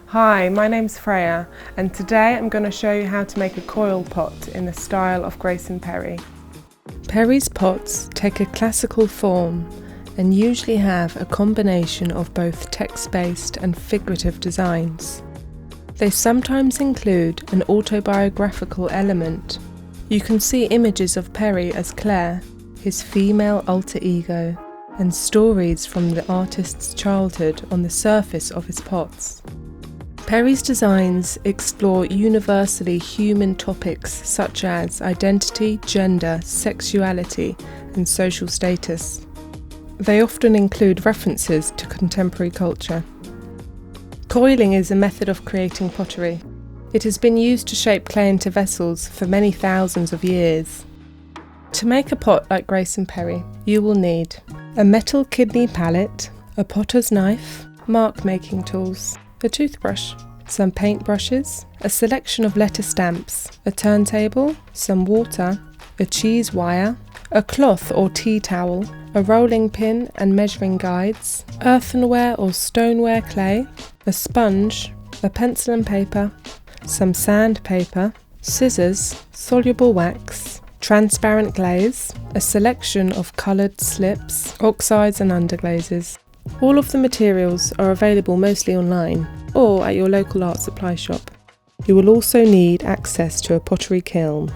Hi, my name's Freya and today I'm going to show you how to make a coil pot in the style of Grayson Perry. Perry's pots take a classical form and usually have a combination of both text-based and figurative designs. They sometimes include an autobiographical element. You can see images of Perry as Claire, his female alter ego, and stories from the artist's childhood on the surface of his pots. Perry's designs explore universally human topics such as identity, gender, sexuality, and social status. They often include references to contemporary culture. Coiling is a method of creating pottery. It has been used to shape clay into vessels for many thousands of years. To make a pot like Grayson Perry, you will need a metal kidney palette, a potter's knife, mark making tools, a toothbrush, some paintbrushes, a selection of letter stamps, a turntable, some water, a cheese wire, a cloth or tea towel, a rolling pin and measuring guides, earthenware or stoneware clay, a sponge, a pencil and paper, some sandpaper, scissors, soluble wax, transparent glaze, a selection of coloured slips, oxides and underglazes. All of the materials are available mostly online or at your local art supply shop. You will also need access to a pottery kiln.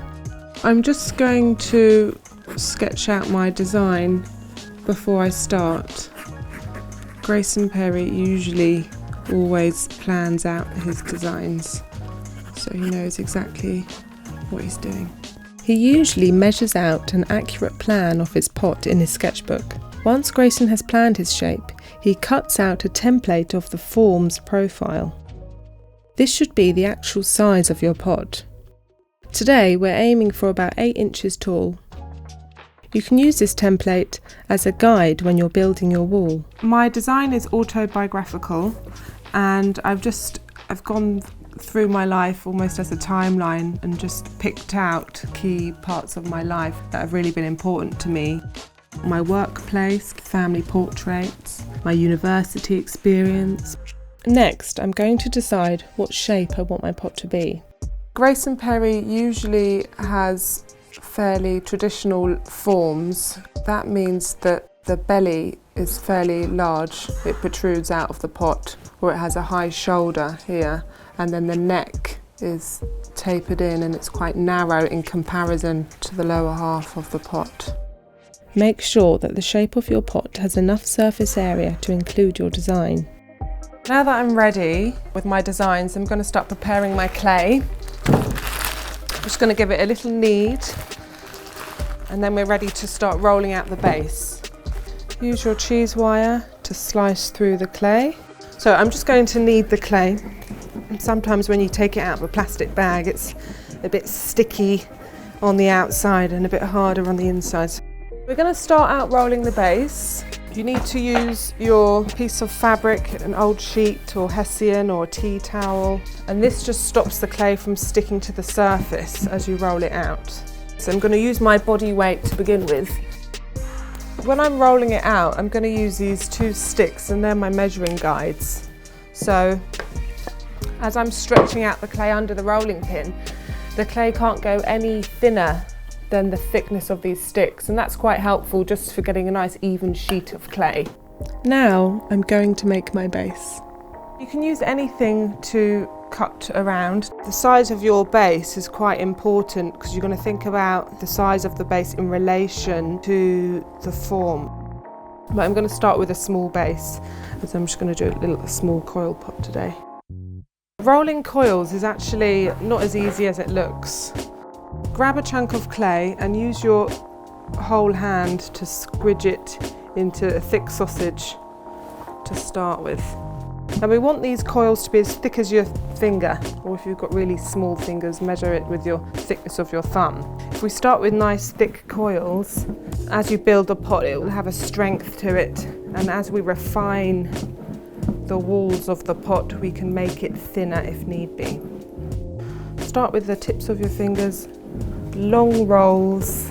I'm just going to sketch out my design before I start. Grayson Perry usually always plans out his designs, so he knows exactly what he's doing. He usually measures out an accurate plan of his pot in his sketchbook. Once Grayson has planned his shape, he cuts out a template of the form's profile. This should be the actual size of your pot. Today we're aiming for about 8 inches tall. You can use this template as a guide when you're building your wall. My design is autobiographical and I've gone through my life almost as a timeline and just picked out key parts of my life that have really been important to me. My workplace, family portraits, my university experience. Next, I'm going to decide what shape I want my pot to be. Grayson Perry usually has fairly traditional forms. That means that the belly is fairly large. It protrudes out of the pot, or it has a high shoulder here, and then the neck is tapered in and it's quite narrow in comparison to the lower half of the pot. Make sure that the shape of your pot has enough surface area to include your design. Now that I'm ready with my designs, I'm going to start preparing my clay. I'm just going to give it a little knead and then we're ready to start rolling out the base. Use your cheese wire to slice through the clay. So I'm just going to knead the clay. Sometimes when you take it out of a plastic bag, it's a bit sticky on the outside and a bit harder on the inside. We're going to start out rolling the base. You need to use your piece of fabric, an old sheet or hessian or a tea towel, and this just stops the clay from sticking to the surface as you roll it out. So I'm going to use my body weight to begin with. When I'm rolling it out, I'm going to use these 2 sticks and they're my measuring guides. So as I'm stretching out the clay under the rolling pin, the clay can't go any thinner than the thickness of these sticks, and that's quite helpful just for getting a nice even sheet of clay. Now I'm going to make my base. You can use anything to cut around. The size of your base is quite important because you're going to think about the size of the base in relation to the form. But I'm going to start with a small base, as I'm just going to do a small coil pot today. Rolling coils is actually not as easy as it looks. Grab a chunk of clay and use your whole hand to squidge it into a thick sausage to start with. Now we want these coils to be as thick as your finger, or if you've got really small fingers, measure it with your thickness of your thumb. If we start with nice thick coils, as you build the pot it will have a strength to it, and as we refine the walls of the pot we can make it thinner if need be. Start with the tips of your fingers, long rolls,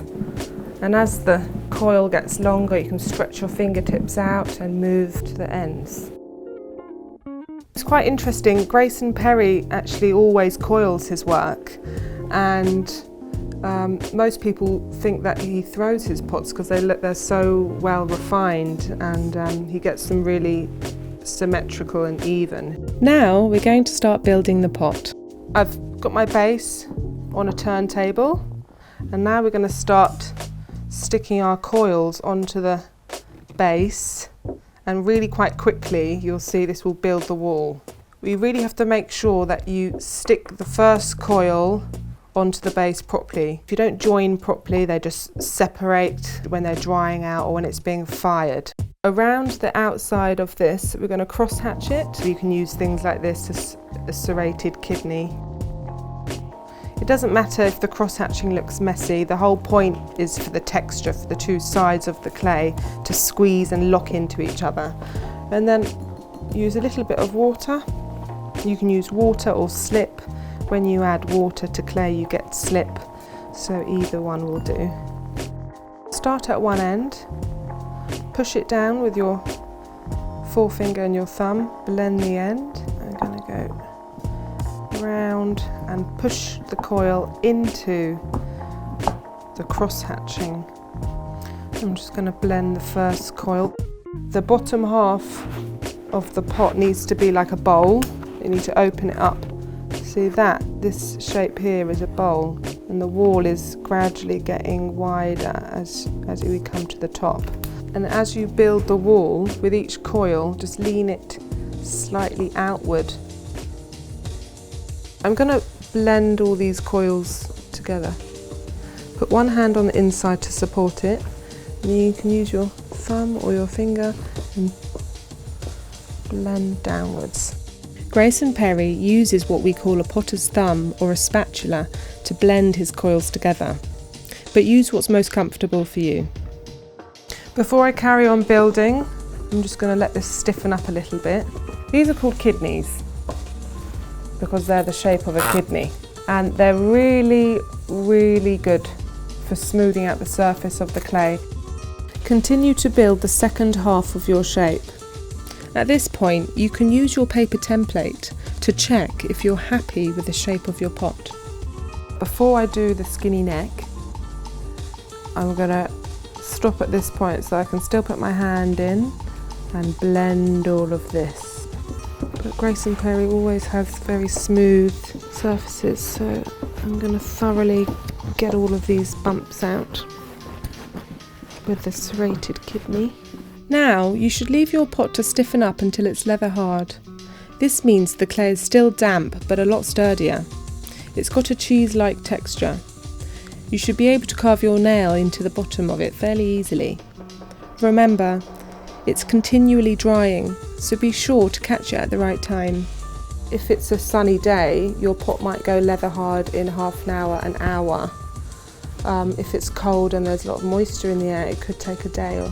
and as the coil gets longer you can stretch your fingertips out and move to the ends. It's quite interesting, Grayson Perry actually always coils his work, and most people think that he throws his pots because they're so well refined, and he gets them really symmetrical and even. Now we're going to start building the pot. I've got my base on a turntable, and now we're going to start sticking our coils onto the base, and really quite quickly you'll see this will build the wall. We really have to make sure that you stick the first coil onto the base properly. If you don't join properly, they just separate when they're drying out or when it's being fired. Around the outside of this, we're going to cross hatch it. You can use things like this as a serrated kidney. It doesn't matter if the cross hatching looks messy, the whole point is for the texture, for the two sides of the clay to squeeze and lock into each other. And then use a little bit of water. You can use water or slip. When you add water to clay you get slip, so either one will do. Start at one end, push it down with your forefinger and your thumb, blend the end. I'm going to go round and push the coil into the cross hatching. I'm just going to blend the first coil. The bottom half of the pot needs to be like a bowl. You need to open it up. See that? This shape here is a bowl, and the wall is gradually getting wider as we come to the top. And as you build the wall, with each coil, just lean it slightly outward. I'm going to blend all these coils together. Put one hand on the inside to support it, and you can use your thumb or your finger and blend downwards. Grayson Perry uses what we call a potter's thumb or a spatula to blend his coils together, but use what's most comfortable for you. Before I carry on building, I'm just going to let this stiffen up a little bit. These are called kidneys because they're the shape of a kidney, and they're really, really good for smoothing out the surface of the clay. Continue to build the second half of your shape. At this point, you can use your paper template to check if you're happy with the shape of your pot. Before I do the skinny neck, I'm going to stop at this point so I can still put my hand in and blend all of this. But Grayson Perry always has very smooth surfaces, so I'm going to thoroughly get all of these bumps out with the serrated kidney. Now you should leave your pot to stiffen up until it's leather hard. This means the clay is still damp but a lot sturdier. It's got a cheese-like texture. You should be able to carve your nail into the bottom of it fairly easily. Remember, it's continually drying, so be sure to catch it at the right time. If it's a sunny day, your pot might go leather hard in half an hour, an hour. If it's cold and there's a lot of moisture in the air, it could take a day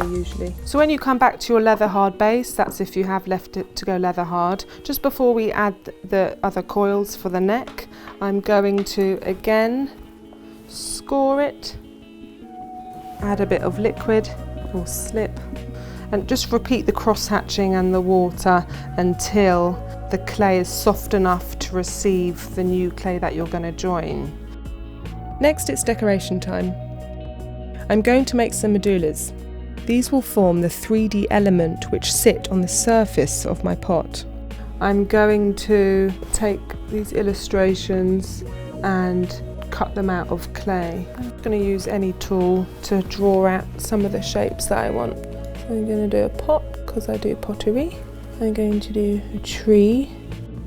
usually. So when you come back to your leather hard base, that's if you have left it to go leather hard. Just before we add the other coils for the neck, I'm going to again score it, add a bit of liquid or slip, and just repeat the cross hatching and the water until the clay is soft enough to receive the new clay that you're going to join. Next, it's decoration time. I'm going to make some medulas. These will form the 3D element which sit on the surface of my pot. I'm going to take these illustrations and cut them out of clay. I'm going to use any tool to draw out some of the shapes that I want. So I'm going to do a pot because I do pottery. I'm going to do a tree.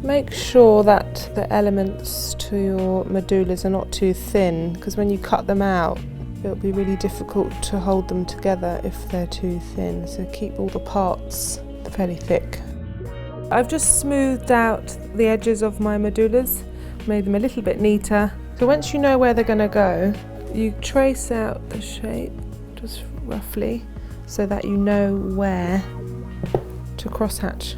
Make sure that the elements to your medulas are not too thin, because when you cut them out it'll be really difficult to hold them together if they're too thin, so keep all the parts fairly thick. I've just smoothed out the edges of my medulas, made them a little bit neater. So once you know where they're going to go, you trace out the shape just roughly so that you know where to crosshatch.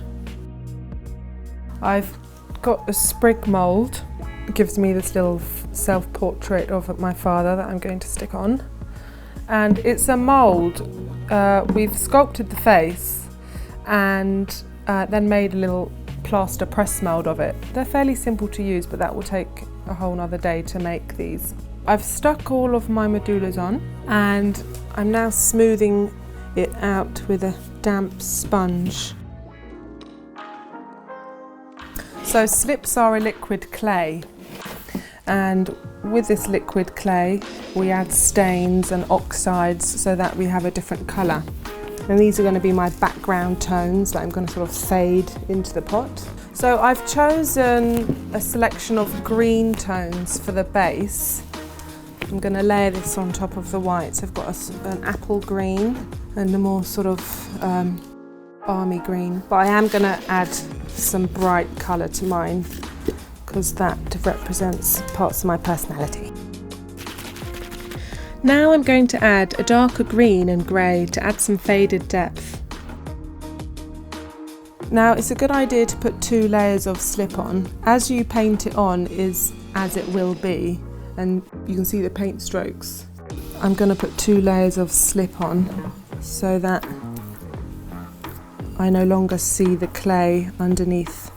I've got a SPRIG mould. It gives me this little self-portrait of my father that I'm going to stick on. And it's a mould. We've sculpted the face and then made a little plaster press mould of it. They're fairly simple to use, but that will take a whole nother day to make these. I've stuck all of my medulas on and I'm now smoothing it out with a damp sponge. So slips are a liquid clay, and with this liquid clay we add stains and oxides so that we have a different colour. And these are going to be my background tones that I'm going to sort of fade into the pot. So I've chosen a selection of green tones for the base. I'm going to layer this on top of the whites. I've got an apple green and a more sort of army green. But I am going to add some bright colour to mine because that represents parts of my personality. Now I'm going to add a darker green and grey to add some faded depth. Now it's a good idea to put 2 layers of slip on. As you paint it on is as it will be, and you can see the paint strokes. I'm going to put 2 layers of slip on so that I no longer see the clay underneath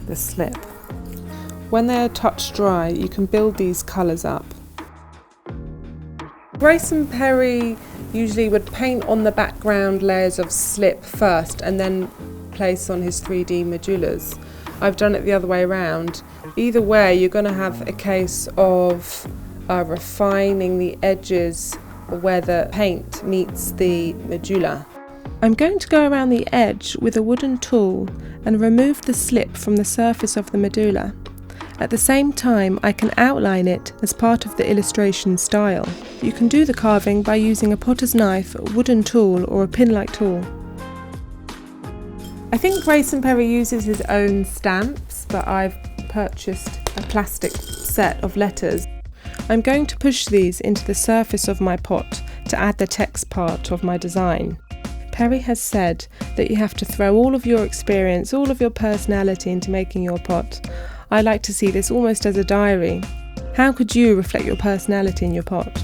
the slip. When they are touch dry, you can build these colours up. Grayson Perry usually would paint on the background layers of slip first and then place on his 3D medulas. I've done it the other way around. Either way, you're going to have a case of refining the edges where the paint meets the medula. I'm going to go around the edge with a wooden tool and remove the slip from the surface of the medula. At the same time, I can outline it as part of the illustration style. You can do the carving by using a potter's knife, a wooden tool or a pin-like tool. I think Grayson Perry uses his own stamps, but I've purchased a plastic set of letters. I'm going to push these into the surface of my pot to add the text part of my design. Perry has said that you have to throw all of your experience, all of your personality into making your pot. I like to see this almost as a diary. How could you reflect your personality in your pot?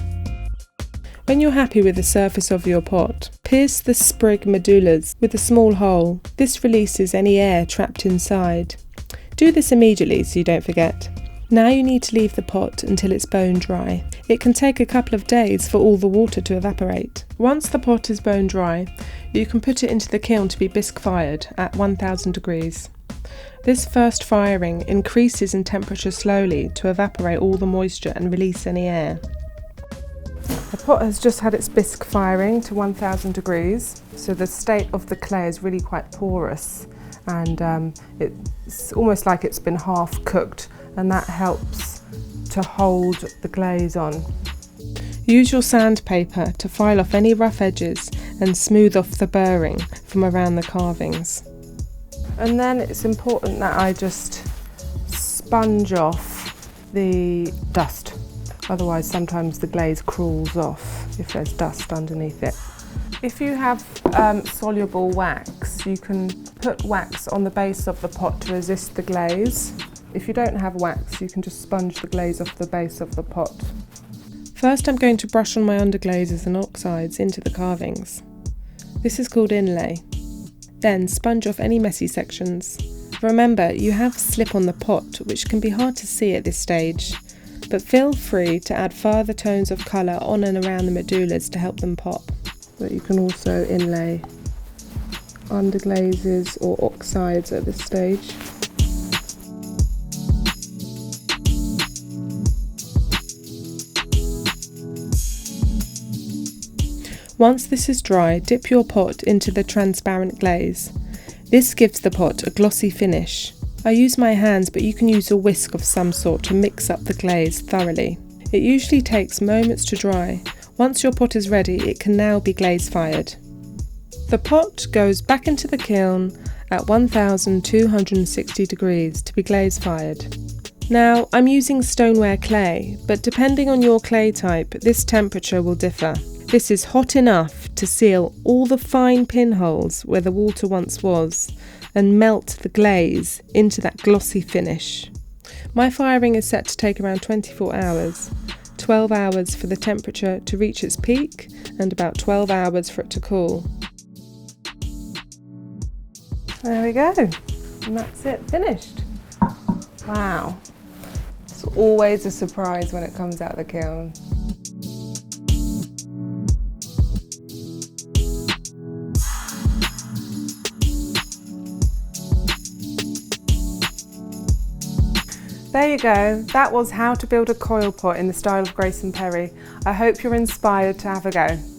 When you're happy with the surface of your pot, pierce the SPRIG medulas with a small hole. This releases any air trapped inside. Do this immediately so you don't forget. Now you need to leave the pot until it's bone dry. It can take a couple of days for all the water to evaporate. Once the pot is bone dry, you can put it into the kiln to be bisque fired at 1000 degrees. This first firing increases in temperature slowly to evaporate all the moisture and release any air. The pot has just had its bisque firing to 1000 degrees, so the state of the clay is really quite porous, and it's almost like it's been half cooked, and that helps to hold the glaze on. Use your sandpaper to file off any rough edges and smooth off the burring from around the carvings. And then it's important that I just sponge off the dust. Otherwise sometimes the glaze crawls off if there's dust underneath it. If you have soluble wax, you can put wax on the base of the pot to resist the glaze. If you don't have wax, you can just sponge the glaze off the base of the pot. First I'm going to brush on my underglazes and oxides into the carvings. This is called inlay. Then sponge off any messy sections. Remember, you have slip on the pot, which can be hard to see at this stage, but feel free to add further tones of colour on and around the medulas to help them pop. But you can also inlay underglazes or oxides at this stage. Once this is dry, dip your pot into the transparent glaze. This gives the pot a glossy finish. I use my hands, but you can use a whisk of some sort to mix up the glaze thoroughly. It usually takes moments to dry. Once your pot is ready, it can now be glaze fired. The pot goes back into the kiln at 1260 degrees to be glaze fired. Now, I'm using stoneware clay, but depending on your clay type, this temperature will differ. This is hot enough to seal all the fine pinholes where the water once was and melt the glaze into that glossy finish. My firing is set to take around 24 hours. 12 hours for the temperature to reach its peak and about 12 hours for it to cool. There we go, and that's it, finished. Wow, it's always a surprise when it comes out of the kiln. There you go, that was how to build a coil pot in the style of Grayson Perry. I hope you're inspired to have a go.